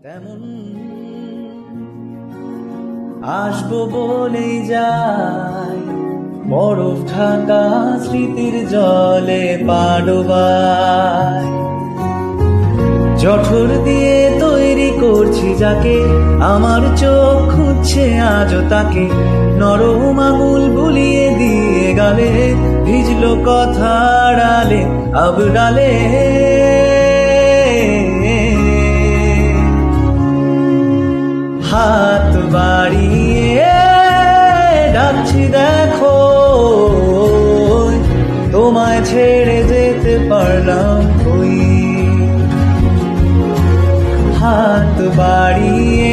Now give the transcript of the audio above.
তেমন আসবো বলেই যাই, বরফ ঢাকা স্মৃতির জলে পাডোবায়। জঠর দিয়ে তৈরি করছি যাকে, আমার চোখ খুঁজছে আজও তাকে। নরম আঙুল বুলিয়ে দিয়ে গালে, ভিজলো কথা ডালে আবডালে। হাত বাড়িয়ে ডাকছি দেখো, তোমায় ছেড়ে যেতে পারলাম কই। হাত বাড়িয়ে